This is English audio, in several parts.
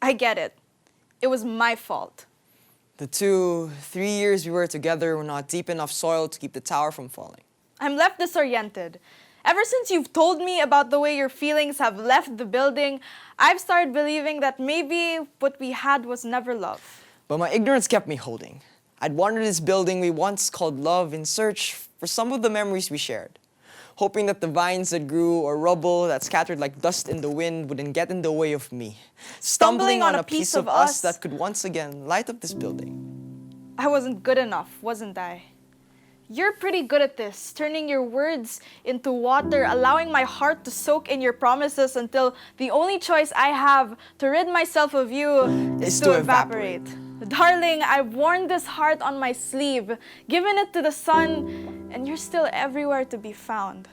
I get it. It was my fault. The 3 years we were together were not deep enough soil to keep the tower from falling. I'm left disoriented. Ever since you've told me about the way your feelings have left the building, I've started believing that maybe what we had was never love. But my ignorance kept me holding. I'd wandered this building we once called love in search for some of the memories we shared, hoping that the vines that grew or rubble that scattered like dust in the wind wouldn't get in the way of me, stumbling on a piece of us that could once again light up this building. I wasn't good enough, wasn't I? You're pretty good at this, turning your words into water, allowing my heart to soak in your promises until the only choice I have to rid myself of you is to evaporate. Darling, I've worn this heart on my sleeve, given it to the sun, and you're still everywhere to be found.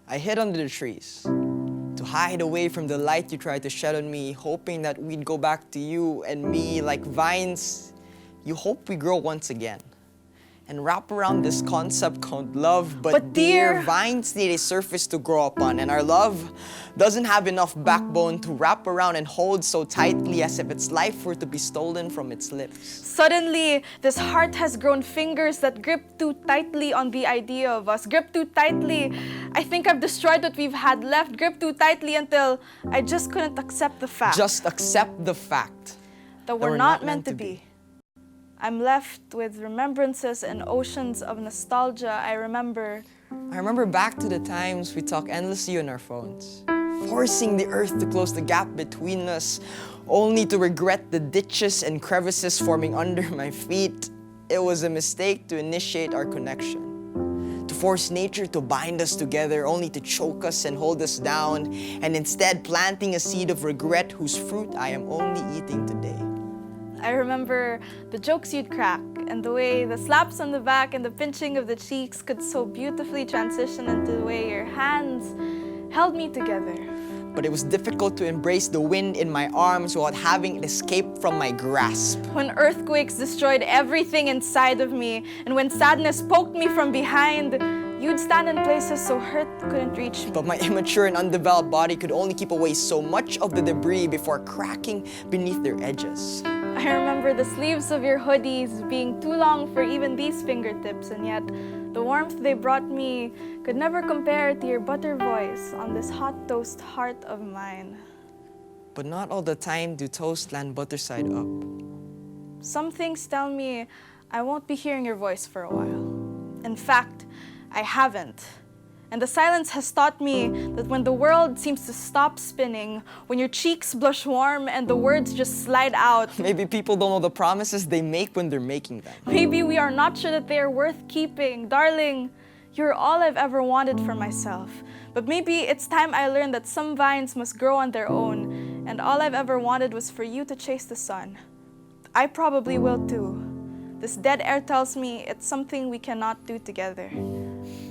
I hid under the trees to hide away from the light you tried to shed on me, hoping that we'd go back to you and me like vines. You hope we grow once again and wrap around this concept called love. But dear, vines need a surface to grow upon, and our love doesn't have enough backbone to wrap around and hold so tightly as if its life were to be stolen from its lips. Suddenly, this heart has grown fingers that grip too tightly on the idea of us. Grip too tightly. I think I've destroyed what we've had left. Grip too tightly until I just couldn't accept the fact. Just accept the fact that we're not meant to be. I'm left with remembrances and oceans of nostalgia. I remember back to the times we talk endlessly on our phones, forcing the earth to close the gap between us, only to regret the ditches and crevices forming under my feet. It was a mistake to initiate our connection, to force nature to bind us together, only to choke us and hold us down, and instead planting a seed of regret whose fruit I am only eating today. I remember the jokes you'd crack and the way the slaps on the back and the pinching of the cheeks could so beautifully transition into the way your hands held me together. But it was difficult to embrace the wind in my arms without having it escape from my grasp. When earthquakes destroyed everything inside of me, and when sadness poked me from behind, you'd stand in places so hurt couldn't reach me. But my immature and undeveloped body could only keep away so much of the debris before cracking beneath their edges. I remember the sleeves of your hoodies being too long for even these fingertips, and yet the warmth they brought me could never compare to your butter voice on this hot toast heart of mine. But not all the time do toast land butter side up. Some things tell me I won't be hearing your voice for a while. In fact, I haven't. And the silence has taught me that when the world seems to stop spinning, when your cheeks blush warm and the words just slide out. Maybe people don't know the promises they make when they're making them. Maybe we are not sure that they are worth keeping. Darling, you're all I've ever wanted for myself. But maybe it's time I learned that some vines must grow on their own, and all I've ever wanted was for you to chase the sun. I probably will too. This dead air tells me it's something we cannot do together.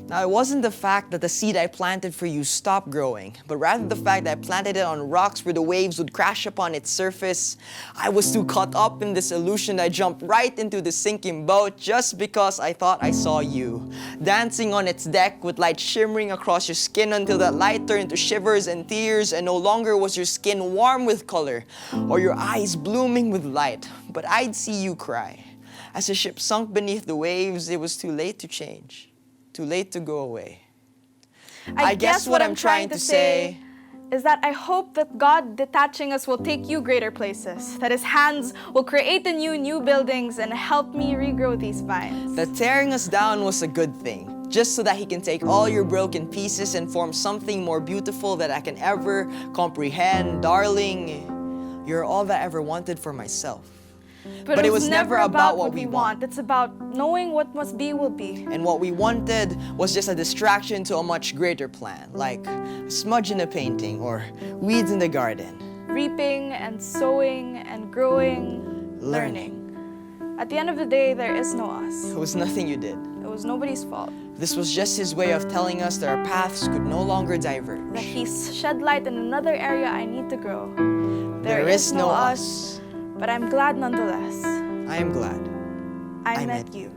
Now, it wasn't the fact that the seed I planted for you stopped growing, but rather the fact that I planted it on rocks where the waves would crash upon its surface. I was too caught up in this illusion I jumped right into the sinking boat just because I thought I saw you, dancing on its deck with light shimmering across your skin until that light turned into shivers and tears, and no longer was your skin warm with color or your eyes blooming with light, but I'd see you cry. As the ship sunk beneath the waves, it was too late to change. Too late to go away. I guess what I'm trying to say is that I hope that God detaching us will take you greater places, that His hands will create in you new buildings and help me regrow these vines. That tearing us down was a good thing, just so that He can take all your broken pieces and form something more beautiful that I can ever comprehend. Darling, you're all that I ever wanted for myself. But it was never about what we want. It's about knowing what must be will be. And what we wanted was just a distraction to a much greater plan, like a smudge in a painting or weeds in the garden. Reaping and sowing and growing, learning. At the end of the day, there is no us. It was nothing you did. It was nobody's fault. This was just His way of telling us that our paths could no longer diverge. That He's shed light in another area I need to grow. There is no us. But I'm glad nonetheless. I am glad I met you.